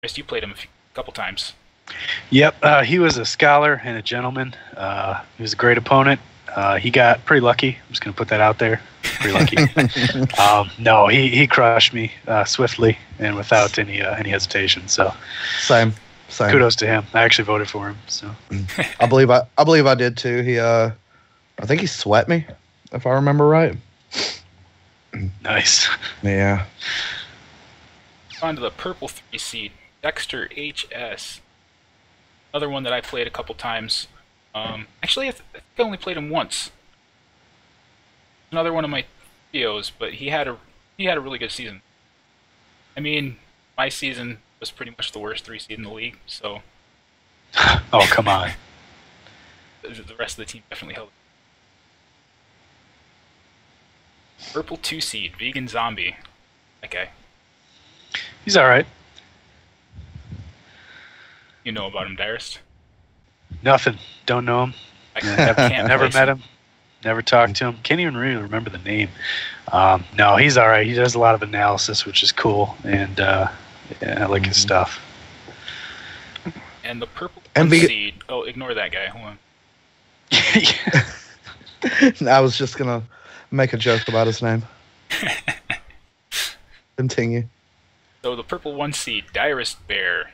Chris, you played him a couple times. Yep, he was a scholar and a gentleman. He was a great opponent. He got pretty lucky. I'm just going to put that out there. Pretty lucky. No, he crushed me swiftly and without any hesitation. So, Same. kudos to him. I actually voted for him. So, I believe I did too. I think he swept me, if I remember right. nice. Yeah. On to the purple 3 seed, Dexter HS. Another one that I played a couple times. Actually, I think I only played him once. Another one of my trios, but he had a really good season. I mean, my season was pretty much the worst 3 seed in the league, so. Oh, come on. The rest of the team definitely held. Purple 2 seed, Vegan Zombie. That guy. He's all right. You know about him, Dyrist? Nothing. Don't know him. Never met him. Never talked to him. Can't even really remember the name. No, he's all right. He does a lot of analysis, which is cool, and yeah, I like his stuff. And the purple 1 seed. Oh, ignore that guy. Hold on. I was just gonna make a joke about his name. Continue. So the purple 1 seed, Dyrist Bear.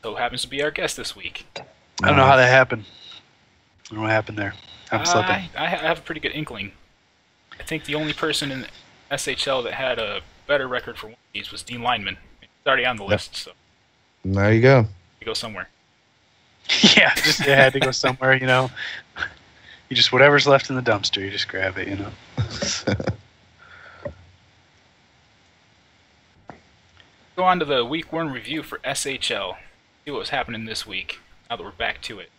So happens to be our guest this week. I don't know how that happened. I don't know what happened there. I'm slipping. I have a pretty good inkling. I think the only person in SHL that had a better record for one of these was Dean Lineman. He's already on the list, so there you go. You go somewhere. Yeah, just it had to go somewhere, you know. You just whatever's left in the dumpster, you just grab it, you know. Go on to the week 1 review for SHL. See what was happening this week. Now that we're back to it.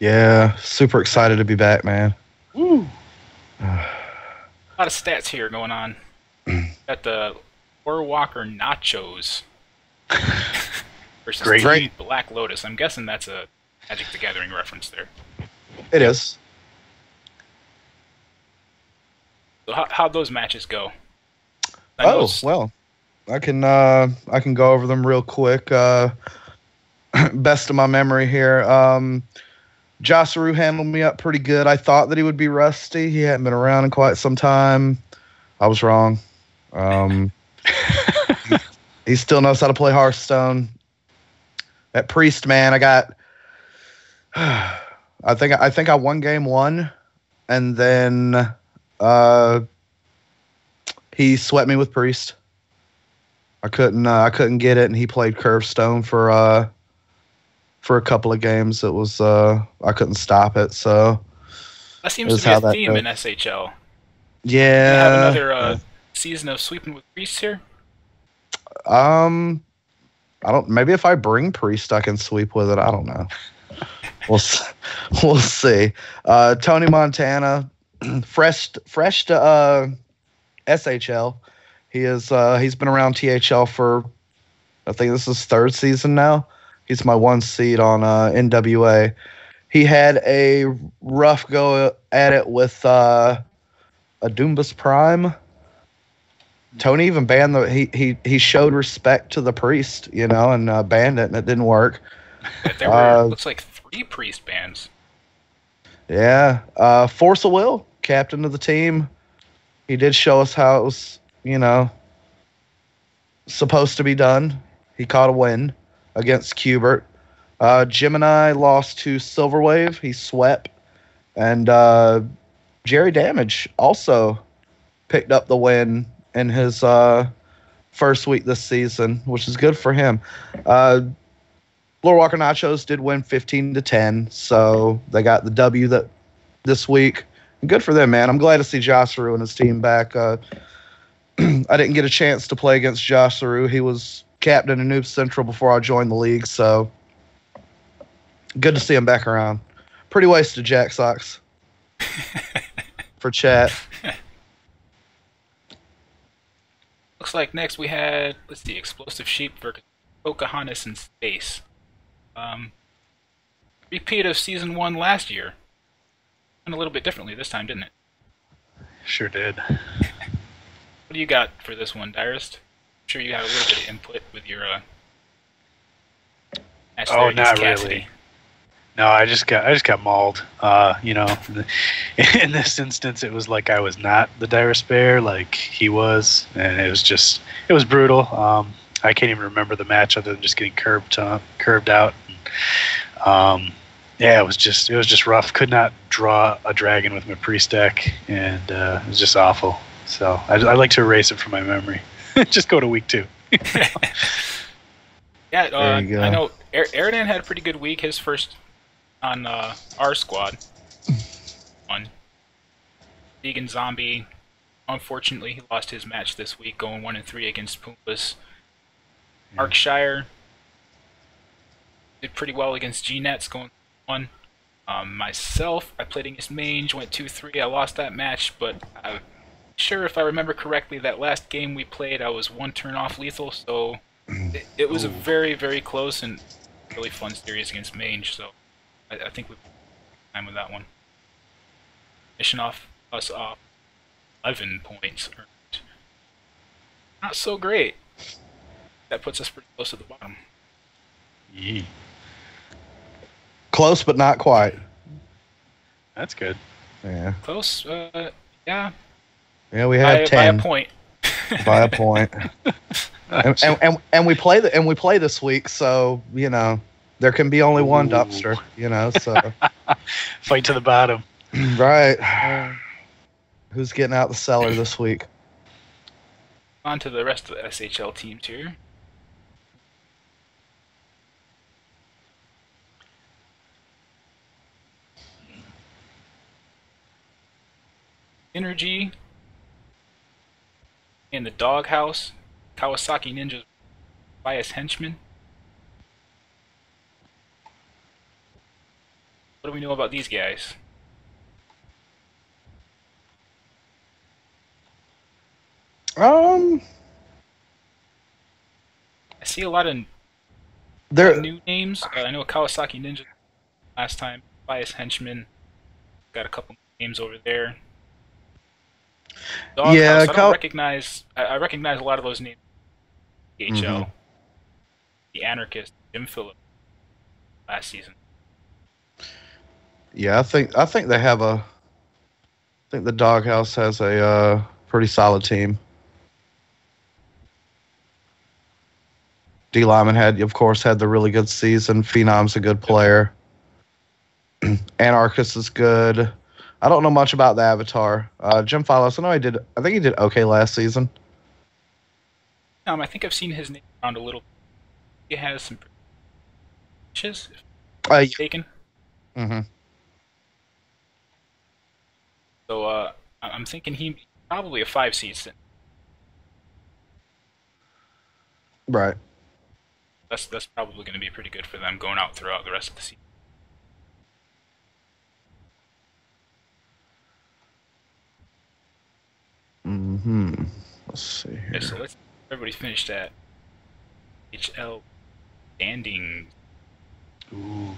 Yeah, super excited to be back, man. Woo! A lot of stats here going on. Got the War Walker Nachos versus Great. Black Lotus. I'm guessing that's a Magic the Gathering reference there. It is. So how'd those matches go? Well, I can go over them real quick. Best of my memory here. Josaru handled me up pretty good. I thought that he would be rusty. He hadn't been around in quite some time. I was wrong. He still knows how to play Hearthstone. That Priest, man, I got. I think I won game 1, and then he swept me with Priest. I couldn't get it, and he played Curve Stone for a couple of games. It was I couldn't stop it. So that seems to be a theme in SHL. Yeah. Have another season of sweeping with Priests here. I don't. Maybe if I bring Priest, I can sweep with it. I don't know. We'll see. Tony Montana, fresh to SHL. He's been around THL for, I think this is his 3rd season now. He's my 1 seed on NWA. He had a rough go at it with Adumbus Prime. Tony even banned he showed respect to the Priest, you know, and banned it, and it didn't work. But there were looks like 3 Priest bans. Yeah, Force of Will, captain of the team. He did show us how it was, you know, supposed to be done. He caught a win against Cubert. Gemini lost to Silverwave. He swept. And Jerry Damage also picked up the win in his first week this season, which is good for him. Lord Walker Nachos did win 15-10, so they got the W this week. Good for them, man. I'm glad to see Josaru and his team back. I didn't get a chance to play against Josaru. He was captain in Noob Central before I joined the league, so good to see him back around. Pretty wasted, Jack Sox, for chat. Looks like next we had, let's see, Explosive Sheep versus Pocahontas in Space. Repeat of Season 1 last year. Went a little bit differently this time, didn't it? Sure did. What do you got for this one, Dyrist? I'm sure you had a little bit of input with your match Oh, there against not Cassidy. really. No, I just got mauled. You know, in this instance, it was like I was not the direst bear, like he was, and it was brutal. I can't even remember the match other than just getting curved out. Yeah, it was just rough. Could not draw a dragon with my priest deck, and it was just awful. So I'd like to erase it from my memory. Just go to week 2. Yeah, There you go. I know Eridan had a pretty good week. His first on our squad. On Vegan Zombie. Unfortunately, he lost his match this week, going 1-3 against Pumbas. Arkshire did pretty well against G-Nets, going 1. Myself, I played against Mange, went 2-3. I lost that match, but I'm sure if I remember correctly, that last game we played, I was 1 turn off lethal, so it was a very, very close and really fun series against Mange, so I think we time with that one. Mission off 11 points earned. Not so great. That puts us pretty close to the bottom. Yee. Close, but not quite. That's good. Yeah. Close, yeah. Yeah, we had By 10 a point. by a point. And we play this week, so you know there can be only one dumpster. You know, so Fight to the bottom. right. Who's getting out the cellar this week? On to the rest of the SHL teams here. Energy in the Doghouse. Kawasaki Ninjas Bias Henchman. What do we know about these guys? Um, I see a lot of there. new names. I know Kawasaki Ninja last time. Bias Henchman. Got a couple names over there. Doghouse, Yeah, I don't recognize. I recognize a lot of those names. DHL, the Anarchist, Jim Phillips, last season. Yeah, I think they have a. I think the Doghouse has a pretty solid team. D. Lyman of course, had the really good season. Phenom's a good player. Anarchist is good. I don't know much about the Avatar. Jim Philos, I think he did okay last season. I think I've seen his name around a little. He has some pitches, if I'm Yeah. mistaken. Mm-hmm. So I'm thinking he's probably a 5 seed. Right. That's probably going to be pretty good for them going out throughout the rest of the season. Mm-hmm. Let's see here. Okay, so everybody finish that. DHL Endings. Ooh.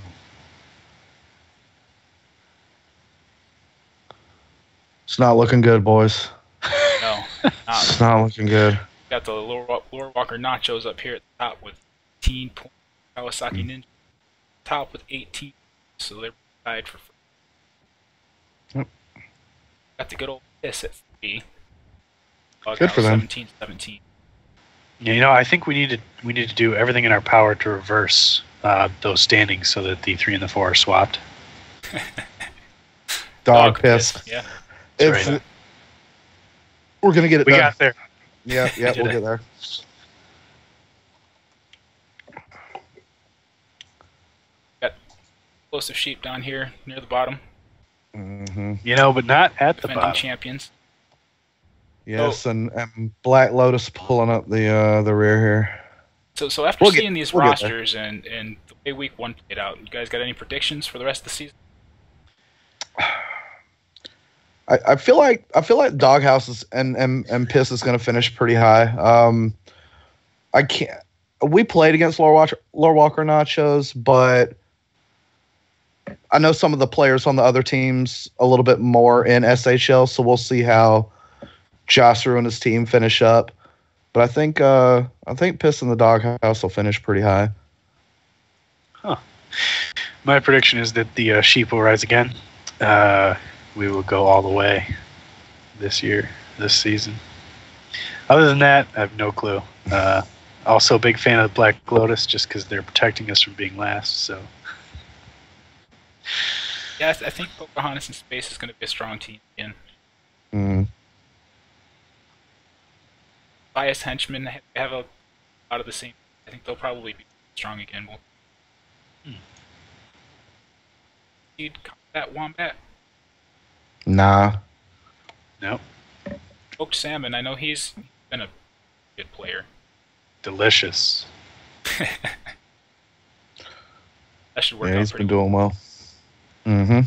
It's not looking good, boys. No, It's not looking good. got the Lore Walker Nachos up here at the top with 18 points. Kawasaki Ninja top with 18, so they're tied for first. Yep. Got the good old piss at 3. Good for them. 17-17. Yeah, you know, I think we need to do everything in our power to reverse those standings so that the 3 and the 4 are swapped. Dog piss. Yeah. If right. we're gonna get it We done. got there. Yeah, we'll get there. Got explosive sheep down here near the bottom. Mm-hmm. You know, but not at the Defending bottom. champions. Yes, and Black Lotus pulling up the rear here. So after seeing these we'll get there. rosters and the way week 1 played out, you guys got any predictions for the rest of the season? I feel like Doghouse is and Piss is going to finish pretty high. I can't. We played against Lore Walker Nachos, but I know some of the players on the other teams a little bit more in SHL, so we'll see how Josru and his team finish up. But I think Piss and the Doghouse will finish pretty high. My prediction is that the sheep will rise again. We will go all the way this season. Other than that, I have no clue. Also, a big fan of the Black Lotus, just because they're protecting us from being last. So, Yeah, I think Pocahontas in space is going to be a strong team again. Mm. Bias henchmen have a lot of the same. I think they'll probably be strong again. We'll need that wombat. Nah. no, Smoked salmon. I know he's been a good player. delicious. That should work Yeah, out he's pretty been well. doing well. Mm-hmm.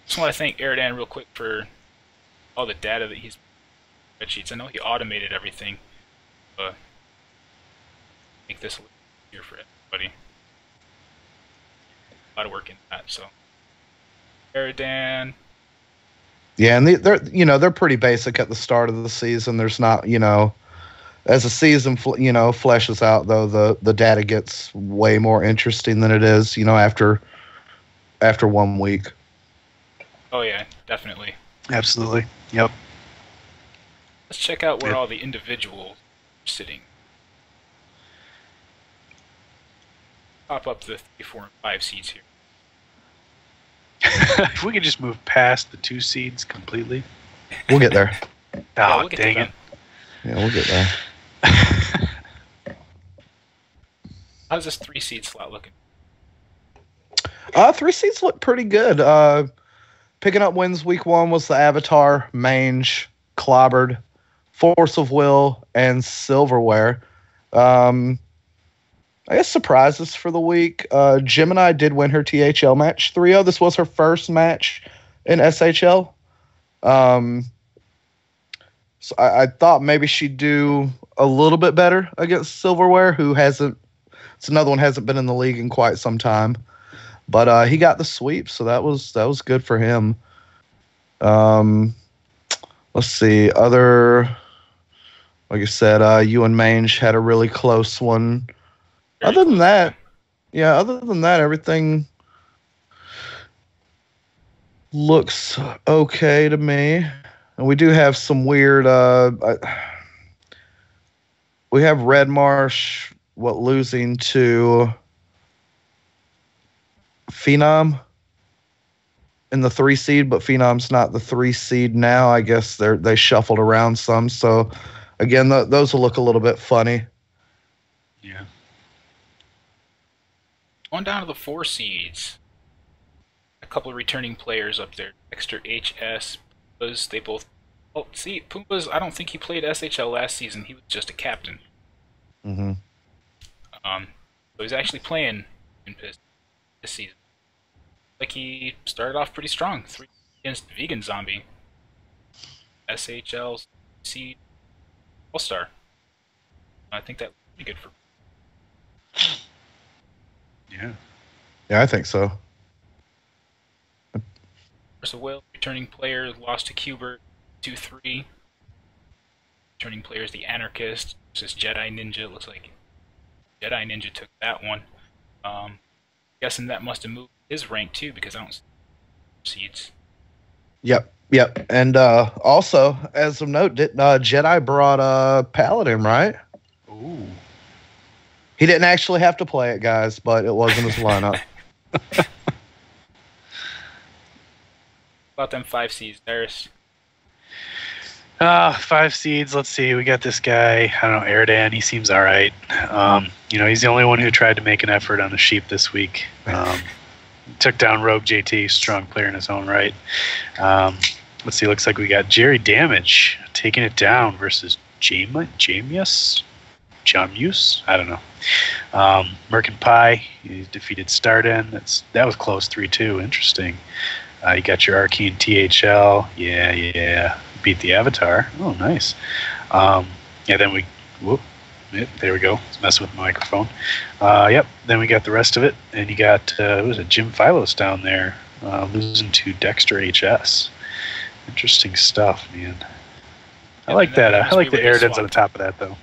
Just want to thank Eridan real quick for all the data that he's spreadsheets. I know he automated everything, but make this a little easier for everybody. A lot of work in that. So, Eridan. Yeah, and they're pretty basic at the start of the season. There's not, as the season fleshes out, though, the data gets way more interesting than it is, after 1 week. Oh yeah, definitely. Absolutely. Yep. Let's check out where all the individuals are sitting. Pop up the 3, 4, and 5 seeds here. If we could just move past the 2 seeds completely. We'll get there. Yeah, Oh, we'll get to dang them. it. Yeah, we'll get there. How's this 3 seed slot looking? 3 seeds look pretty good. Picking up wins week 1 was the Avatar, Mange, Clobbered, Force of Will, and Silverware. I guess surprises for the week. Gemini did win her THL match 3-0. This was her first match in SHL. So I thought maybe she'd do a little bit better against Silverware, who hasn't. It's another one hasn't been in the league in quite some time. But he got the sweep, so that was good for him. Let's see. Like I said, you and Mange had a really close one. Very Other than close. that, everything looks okay to me. And we do have some weird. We have Red Marsh losing to Phenom in the 3 seed, but Phenom's not the 3 seed now. I guess they shuffled around some. So again, those will look a little bit funny. Yeah. Going down to the 4 seeds. A couple of returning players up there. Dexter HS. Pumbas, they both. Oh, see, Pumbas, I don't think he played SHL last season. He was just a captain. Mm-hmm. So he's actually playing in this season. Like he started off pretty strong. 3 against Vegan Zombie. SHL seed All-Star. I think that would be good for. Yeah. Yeah, I think so. Force of Will, returning player, lost to Cubert 2-3. Returning player is the Anarchist versus Jedi Ninja. It looks like Jedi Ninja took that one. Guessing that must have moved his rank too, because I don't see seeds. Yep. And also, as of note, Jedi brought Paladin, right? Ooh. He didn't actually have to play it, guys, but it was in his lineup. About them 5 seeds, Darius. 5 seeds. Let's see. We got this guy. I don't know, Eridan. He seems all right. He's the only one who tried to make an effort on the sheep this week. Took down Rogue JT, strong player in his own right. Let's see. Looks like we got Jerry Damage taking it down versus Jamius. I don't know. Merkin Pie. He defeated Starden. That was close. 3-2. Interesting. You got your Arcane THL. Yeah. Beat the Avatar. Oh, nice. Then we... there we go. It's messing with my microphone. Yep. Then we got the rest of it. And you got, Jim Philos down there losing to Dexter HS. Interesting stuff, man. I like that. I like the Eridans on the top of that, though.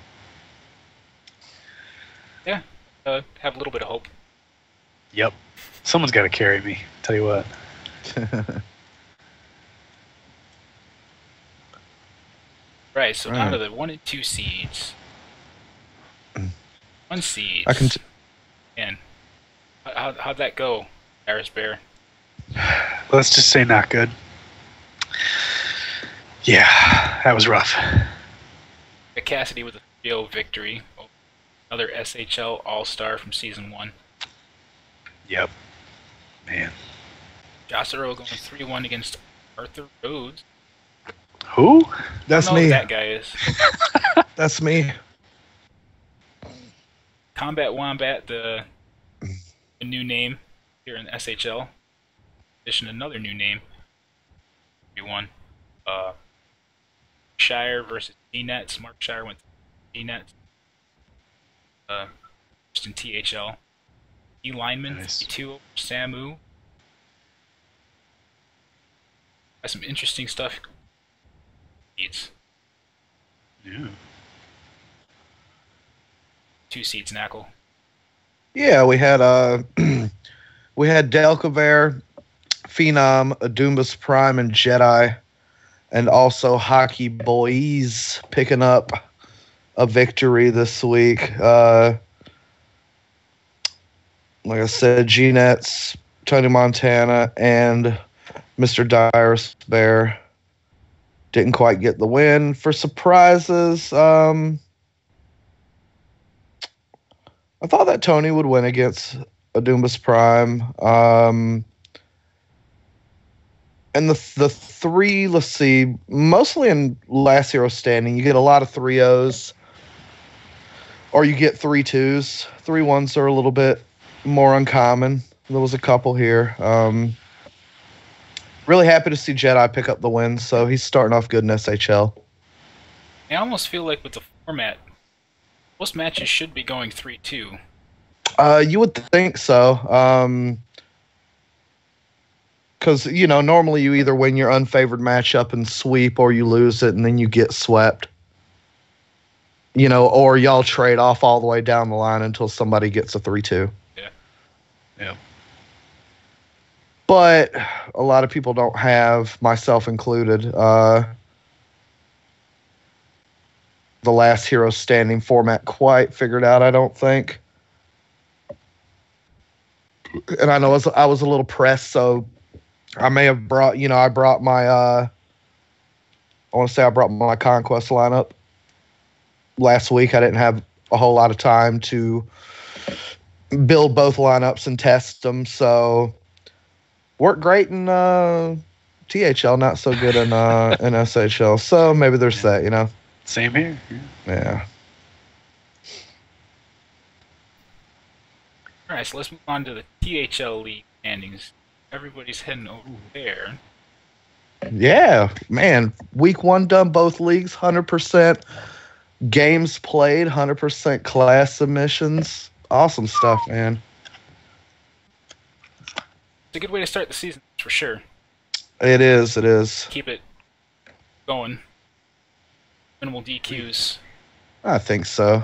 Yeah. have a little bit of hope. Yep. Someone's got to carry me. Tell you what. Right, so Right. down to the 1 and 2 seeds. 1 seeds. Man, how'd that go, Harris Bear? Let's just say not good. Yeah, that was rough. Cassidy with a 3-0 victory. Another SHL All-Star from Season 1. Yep. Man. Jossero going 3-1 against Arthur Rhodes. Who? That's I don't know me. who that guy is. That's me. Combat Wombat, the new name here in the SHL. In addition, another new name. 3-1. Shire versus D-Nets. Mark Shire went D-Nets. Just in THL. E lineman, Nice. 3-2 over Samu. Got some interesting stuff. Seats. Yeah. 2 seats, Knackle. Yeah, we had we had Delcaver, Phenom, Adumbas Prime, and Jedi, and also Hockey Boys picking up a victory this week. Like I said, G-Nets, Tony Montana, and Mr. Dyrus Bear didn't quite get the win. For surprises, I thought that Tony would win against Adumbas Prime. And the three, let's see, mostly in last hero standing, you get a lot of 3-0s, or you get 3-2s. 3-1s are a little bit more uncommon. There was a couple here. Really happy to see Jedi pick up the win, so he's starting off good in SHL. I almost feel like with the format, most matches should be going 3-2. You would think so. Because, normally you either win your unfavored matchup and sweep, or you lose it and then you get swept. Or y'all trade off all the way down the line until somebody gets a 3-2. Yeah. Yeah. But a lot of people don't have, myself included, the last hero standing format quite figured out, I don't think. And I know I was a little pressed, so I may have brought, I brought my, I want to say I brought my Conquest lineup last week. I didn't have a whole lot of time to build both lineups and test them, so worked great in THL, not so good in SHL. So maybe there's that, Same here. Yeah. Alright, so let's move on to the THL League standings. Everybody's heading over there. Yeah, man. Week 1 done both leagues, 100% games played, 100% class submissions. Awesome stuff, man. It's a good way to start the season, for sure. It is. Keep it going. Minimal DQs. I think so.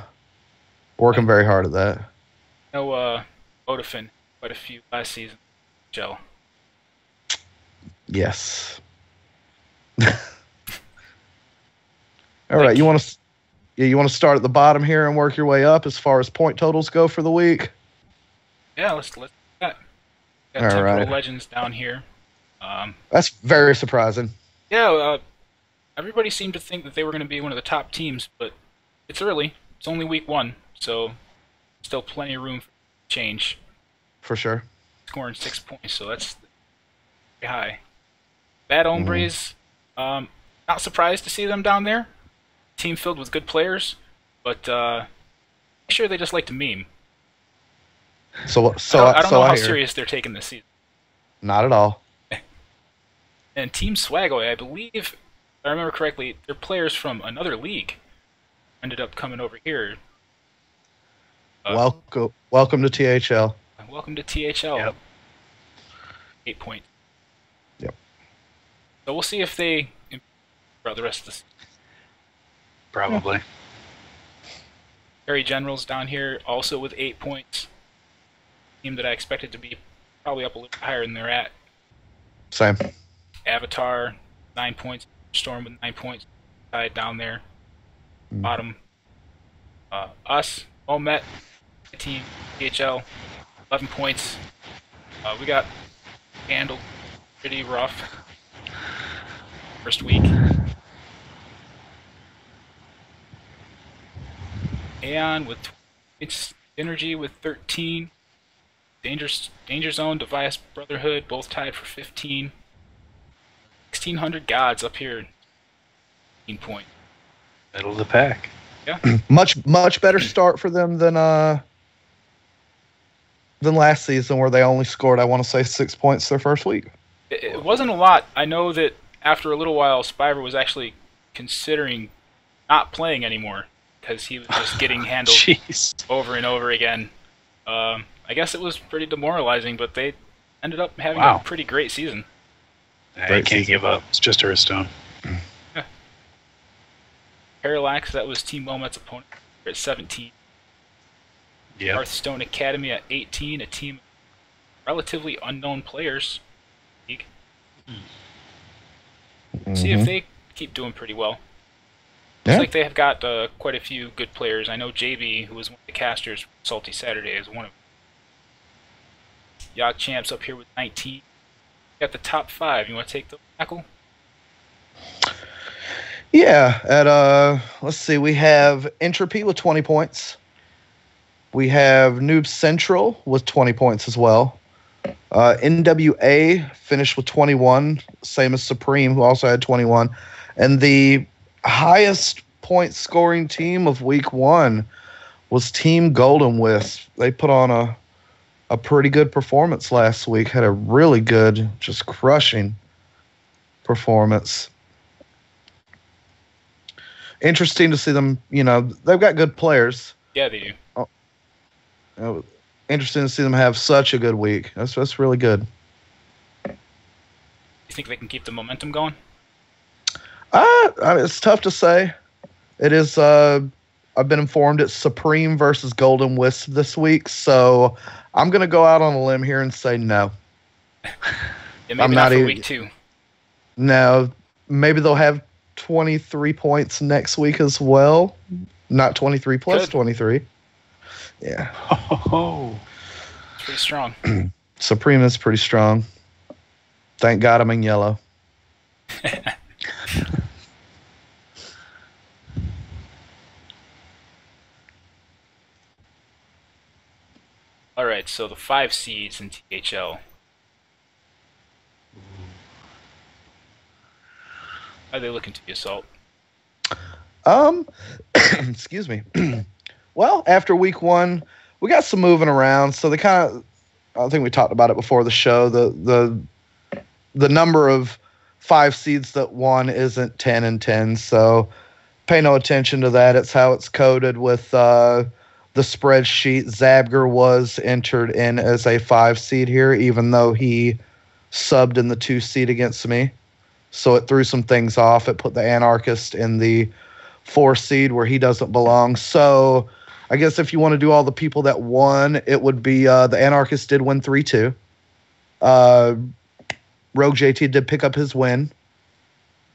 Working very hard at that. No, Vodafone, quite a few last season. Gel. Yes. All right, you want to start at the bottom here and work your way up as far as point totals go for the week? Yeah, let's do that. Got All Temporal right. Legends down here. That's very surprising. Yeah, everybody seemed to think that they were going to be one of the top teams, but it's early. It's only week 1, so still plenty of room for change. For sure. Scoring 6 points, so that's pretty high. Bad Hombres, not surprised to see them down there. Team filled with good players, but I'm sure they just like to meme. So I don't know how hear. serious they're taking this season. Not at all. And Team Swaggo, I believe, if I remember correctly, they're players from another league. Ended up coming over here. Welcome to THL. Welcome to THL. Yep. 8 points. Yep. So we'll see if they improve throughout the rest of the season. Probably. Perry Generals down here also with 8 points. Team that I expected to be probably up a little higher than they're at. Same. Avatar, 9 points. Storm with 9 points. Tied down there. Bottom. Us, Omet, team, DHL, 11 points. We got handled pretty rough first week. Aeon with 20 points. Energy with 13. Danger Zone, Device Brotherhood, both tied for 15. 1600 Gods up here, 15 points. Middle of the pack. Yeah. Much better start for them than last season, where they only scored, I want to say, 6 points their first week. It wasn't a lot. I know that after a little while, Spiver was actually considering not playing anymore because he was just getting handled over and over again. I guess it was pretty demoralizing, but they ended up having a pretty great season. I can't give up. It's just Earthstone. Yeah. Parallax, that was Team Momet's opponent, at 17. Yep. Hearthstone Academy at 18, a team of relatively unknown players. See if they keep doing pretty well. Looks like they have got quite a few good players. I know JB, who was one of the casters from Salty Saturday, is one of them. Yacht Champs up here with 19. Got the top 5. You want to take the tackle? Yeah. Let's see. We have Entropy with 20 points. We have Noob Central with 20 points as well. NWA finished with 21, same as Supreme, who also had 21. And the highest point scoring team of week 1 was Team Golden Wisp. They put on a pretty good performance last week. Had a really good, just crushing performance. Interesting to see them, they've got good players. Yeah, they do. Interesting to see them have such a good week. That's really good. You think they can keep the momentum going? It's tough to say. It is. I've been informed it's Supreme versus Golden Wisp this week, so I'm gonna go out on a limb here and say no. Yeah, maybe not for week 2. No, maybe they'll have 23 points next week as well. Not 23 plus 23. Yeah. Oh, it's pretty strong. Supreme is pretty strong. Thank God I'm in yellow. All right, so the 5 seeds in THL. How are they looking to be Assault? Excuse me. Well, after week 1, we got some moving around. So they kind of, I think we talked about it before the show. The number of 5 seeds that won isn't 10 and 10. So pay no attention to that. It's how it's coded with the spreadsheet. Zabger was entered in as a 5 seed here, even though he subbed in the 2 seed against me. So it threw some things off. It put the Anarchist in the 4 seed where he doesn't belong. So I guess if you want to do all the people that won, it would be the Anarchist did win 3-2. Rogue JT did pick up his win.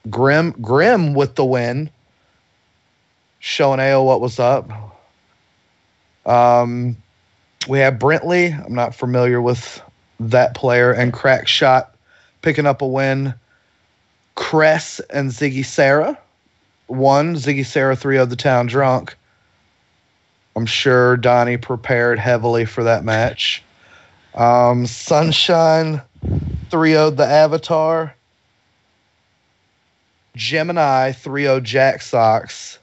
Grim with the win. Showing AO what was up. We have Brentley. I'm not familiar with that player. And Crack Shot picking up a win. Cress and Ziggy Sarah won. Ziggy Sarah 3-0'd the Town Drunk. I'm sure Donnie prepared heavily for that match. Sunshine 3-0'd the Avatar. Gemini 3-0 Jack Sox.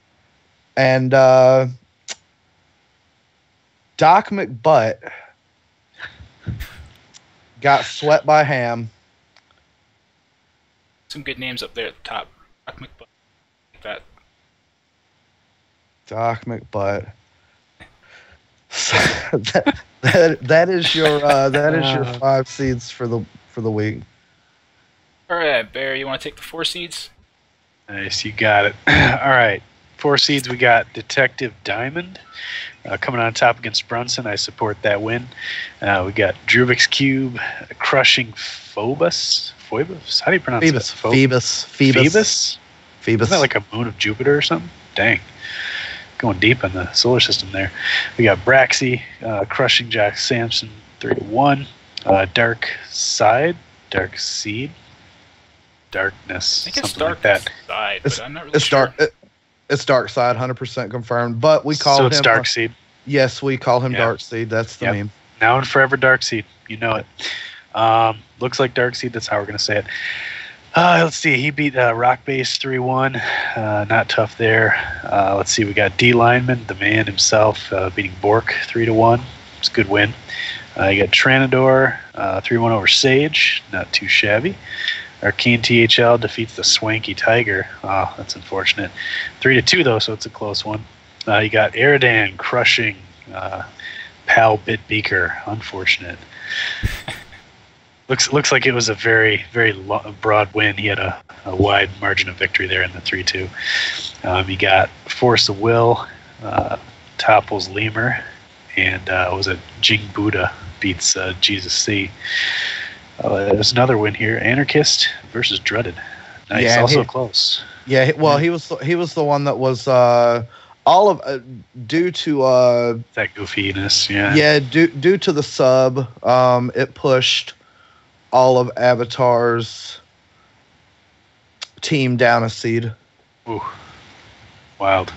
And Doc McButt got swept by Ham. Some good names up there at the top. Doc McButt. Like that. Doc McButt. that is your 5 seeds for the week. All right, Barry, you want to take the 4 seeds? nice. You got it. All right. 4 seeds, we got Detective Diamond coming on top against Brunson. I support that win. We got Drubik's Cube crushing Phobos. Phoebus? How do you pronounce Phoebus. that? Phoebus. Phoebus? Phoebus. Isn't that like a moon of Jupiter or something? Dang. Going deep in the solar system there. We got Braxy crushing Jack Sampson 3-1. Dark Seed, Darkness, I think it's something Dark like that. Side, but I'm not really sure. Dark. It's Dark Side, 100% confirmed. But we call him. So it's Dark Seed. Yes, we call him Yeah. Dark Seed. That's the meme. Now and forever Dark Seed. You know it. Looks like Dark Seed. That's how we're going to say it. Let's see. He beat Rock Base 3-1. Not tough there. Let's see. We got D Lineman, the man himself, beating Bork 3-1. It's a good win. You got Tranador 3-1 over Sage. Not too shabby. Arcane THL defeats the Swanky Tiger. Oh, that's unfortunate. 3-2 though, so it's a close one. You got Eridan crushing Pal Bitbeaker. Unfortunate. Looks like it was a very, very broad win. He had a wide margin of victory there in the 3-2. You got Force of Will topples Lemur, and was it Jing Buddha beats Jesus C. There's another win here. Anarchist versus Dreaded. Nice, Yeah, also close. Yeah, well, he was the one that was all of due to That goofiness, yeah. yeah, due to the sub, it pushed all of Avatar's team down a seed. Ooh, wild.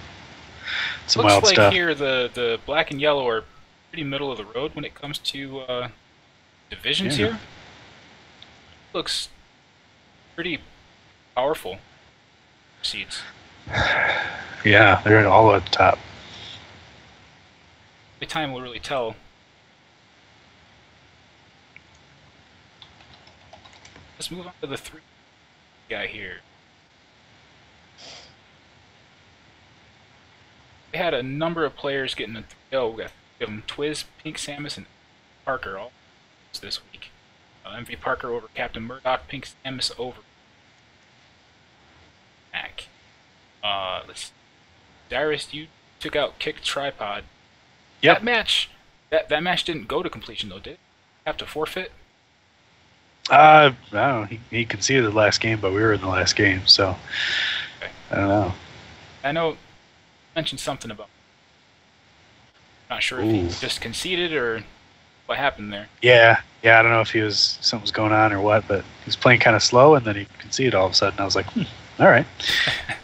Some Looks wild like stuff. here the black and yellow are pretty middle of the road when it comes to divisions Yeah. here. Looks pretty powerful seeds. Yeah, they're all at the top. The time will really tell. Let's move on to the 3 guy here. We had a number of players getting a 3-0. We got Twiz, Pink Samus, and Parker all this week. MV Parker over Captain Murdoch, Pink Samus over Mac. Let's see. Darius, you took out Kick Tripod. Yep. That match didn't go to completion though, did it? Have to forfeit? I don't know. He conceded the last game, but we were in the last game, so Okay. I don't know. I know you mentioned something about not sure if he Ooh. just conceded or what happened there. Yeah, I don't know if something was going on or what, but he was playing kind of slow, and then he conceded all of a sudden. I was like, all right.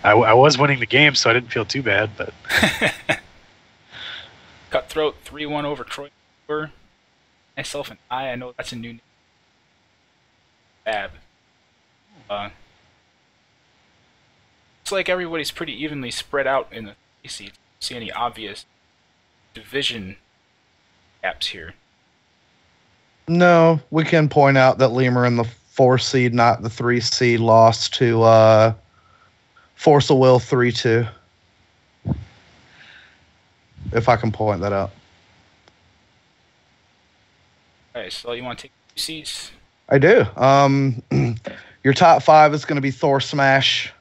I was winning the game, so I didn't feel too bad, but Cutthroat 3-1 over Troy. Myself and I know that's a new name. Bab. Looks like everybody's pretty evenly spread out in the 3 seeds. Don't see any obvious division gaps here. No, we can point out that Lemur in the 4 seed, not the 3 seed, lost to Force of Will 3-2. If I can point that out. Alright, so you want to take 2 seeds? I do. Your top 5 is going to be Thor Smash,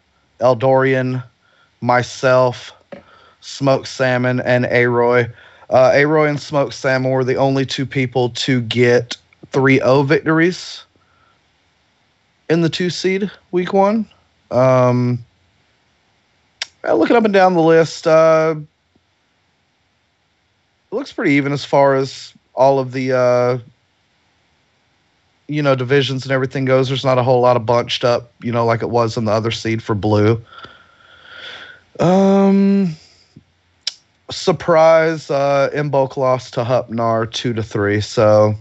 Eldorian, myself, Smoked Salmon, and Aroy. Aroy and Smoked Salmon were the only 2 people to get 3-0 victories in the 2 seed week 1. Looking up and down the list, it looks pretty even as far as all of the divisions and everything goes. There's not a whole lot of bunched up, like it was in the other seed for blue. Surprise, Mbok lost to Hupnar 2-3, so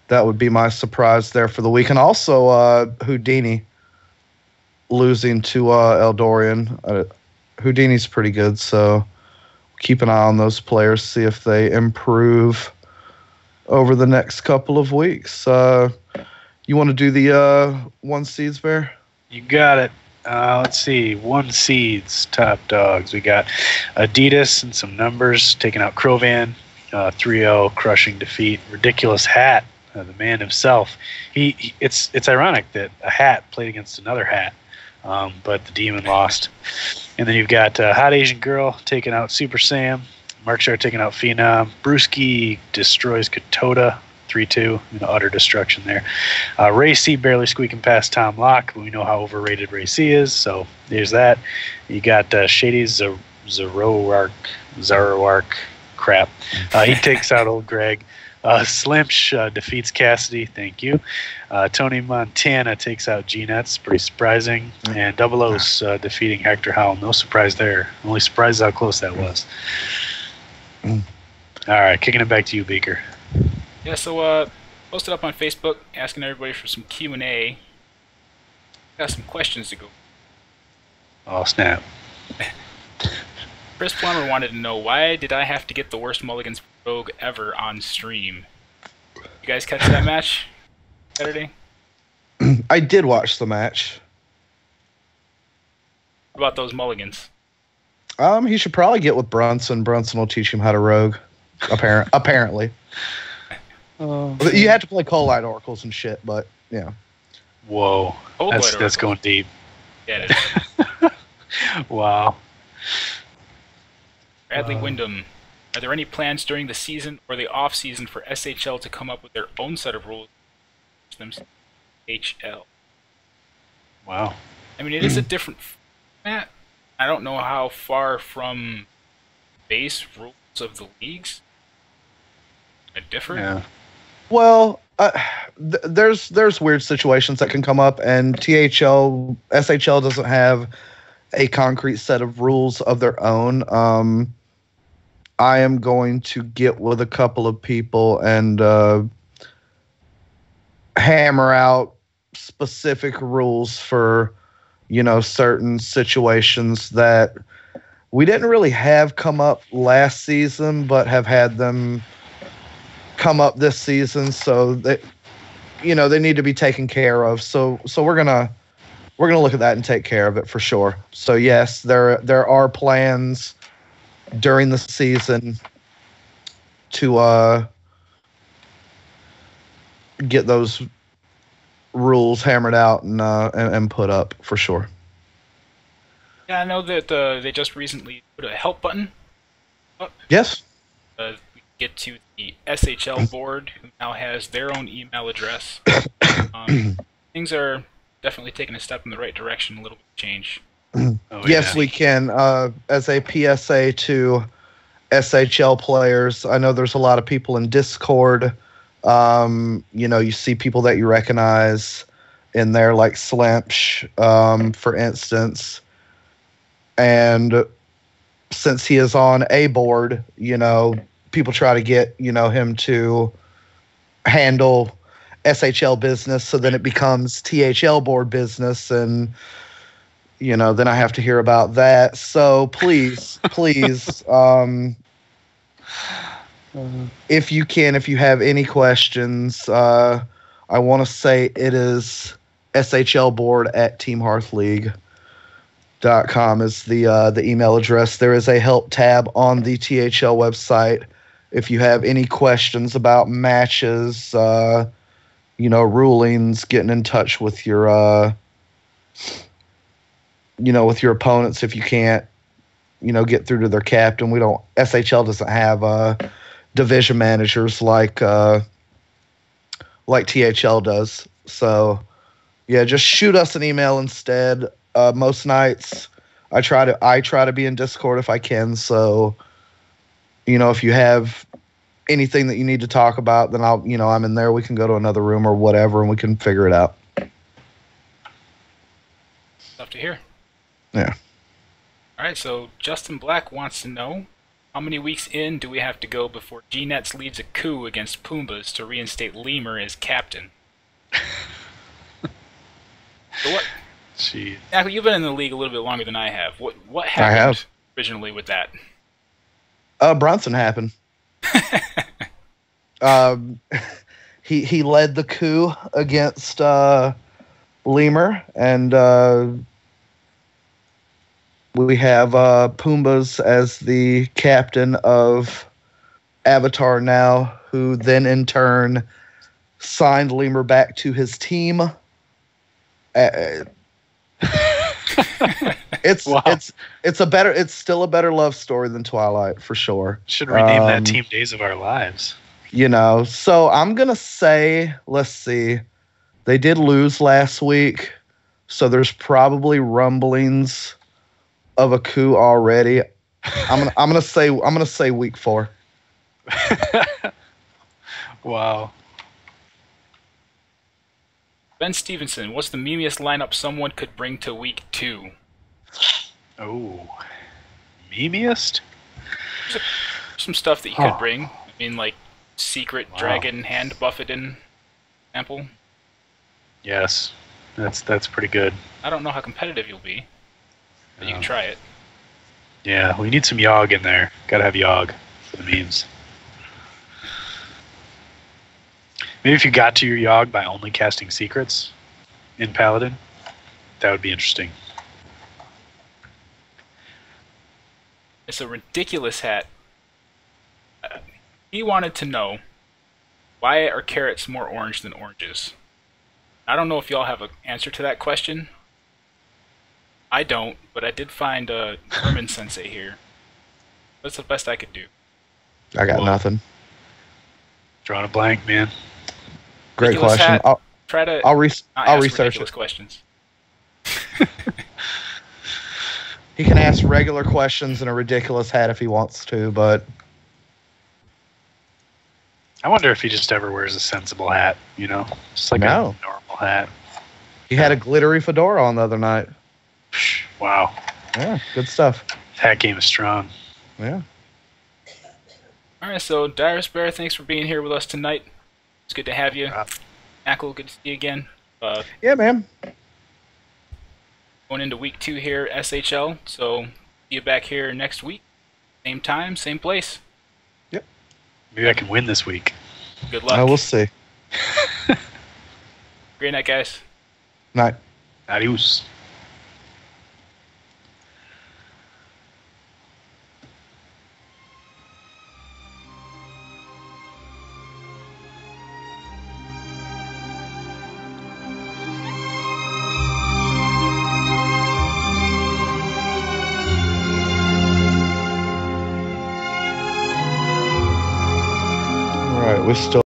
that would be my surprise there for the week. And also Houdini losing to Eldorian. Houdini's pretty good, so keep an eye on those players, see if they improve over the next couple of weeks. You want to do the 1 seeds, Bear? you got it. Let's see. 1 seeds, top dogs. We got Adidas and some numbers taking out Crovan. 3-0 crushing defeat. Ridiculous Hat, the man himself. It's ironic that a hat played against another hat. but the Demon lost. And then you've got Hot Asian Girl taking out Super Sam. Mark Star taking out Phenom. Brewski destroys Katoda 3-2. Utter destruction there. Ray C barely squeaking past Tom Locke. We know how overrated Ray C is, so there's that. You got Shady Zoroark crap. He takes out old Greg. Slimsh defeats Cassidy. Thank you. Tony Montana takes out G-Nuts. Pretty surprising. And Double O's defeating Hector Howell. No surprise there. Only surprised how close that was. All right, kicking it back to you, Beaker. Yeah, so posted up on Facebook asking everybody for some Q&A. Got some questions to go. Oh, snap. Chris Plummer wanted to know, why did I have to get the worst mulligans Rogue ever on stream? You guys catch that match Saturday? I did watch the match. What about those mulligans? He should probably get with Brunson. Brunson will teach him how to rogue. Apparently. You have to play Coal Light Oracles and shit, but yeah. Whoa. That's going deep. Yeah, it is. Wow. Bradley Wyndham. Are there any plans during the season or the off season for SHL to come up with their own set of rules? HL. Wow. I mean, it is a different format. I don't know how far from base rules of the leagues are different. Yeah. Well, there's weird situations that can come up, and SHL doesn't have a concrete set of rules of their own. I am going to get with a couple of people and hammer out specific rules for, certain situations that we didn't really have come up last season, but have had them come up this season. So they need to be taken care of. So we're gonna look at that and take care of it for sure. So yes, there are plans during the season to get those rules hammered out and put up for sure. Yeah, I know that they just recently put a help button up. Yes. We get to the SHL board, who now has their own email address. Things are definitely taking a step in the right direction. A little bit of change. Yes, we can. As a PSA to SHL players, I know there's a lot of people in Discord. You see people that you recognize in there, like Slimsh, for instance. And since he is on a board, people try to get, him to handle SHL business, so then it becomes THL board business, and then I have to hear about that. So please, if you have any questions, I want to say it is shlboard@teamhearthleague.com is the email address. There is a help tab on the THL website. If you have any questions about matches, rulings, getting in touch with your with your opponents if you can't, get through to their captain. SHL doesn't have division managers like THL does. So yeah, just shoot us an email instead. Most nights I try to be in Discord if I can. So, if you have anything that you need to talk about, then I'm in there. We can go to another room or whatever, and we can figure it out. Love to hear. Yeah. All right, so Justin Black wants to know, how many weeks in do we have to go before G-Nets leads a coup against Pumbas to reinstate Lemur as captain? So what? Jeez. Now, you've been in the league a little bit longer than I have. What happened I have. originally with that? Bronson happened. He led the coup against Lemur, and we have Pumbas as the captain of Avatar now, who then in turn signed Lemur back to his team. It's Wow. it's still a better love story than Twilight for sure. Should rename that team Days of Our Lives. You know, so I'm gonna say, let's see, they did lose last week, so there's probably rumblings of a coup already. I'm gonna say week 4. Wow. Ben Stevenson, what's the memeiest lineup someone could bring to week 2? Oh. Memeiest? Some stuff that you could bring. I mean, like secret dragon hand buffeting sample. Yes. That's pretty good. I don't know how competitive you'll be, but you can try it. Yeah, we need some Yogg in there. Gotta have Yogg for the memes. Maybe if you got to your Yogg by only casting secrets in Paladin, that would be interesting. It's a ridiculous hat. He wanted to know, why are carrots more orange than oranges? I don't know if y'all have an answer to that question. I don't, but I did find a Herman Sensei here. That's the best I could do. I got nothing. Drawing a blank, man. Great Ridiculous question. hat. Try to I'll ask research ridiculous it. questions. He can ask regular questions in a ridiculous hat if he wants to, but I wonder if he just ever wears a sensible hat, you know? Just like a normal hat. he had a glittery fedora on the other night. Wow. Yeah, good stuff. Hat game is strong. Yeah. Alright, so Dyrus Bear, thanks for being here with us tonight. It's good to have you. Ackle, good to see you again. Yeah, man. Going into week 2 here, SHL, so see you back here next week. Same time, same place. Yep. Maybe I can win this week. Good luck. We'll see. Great night, guys. Night. Adios. All right, we still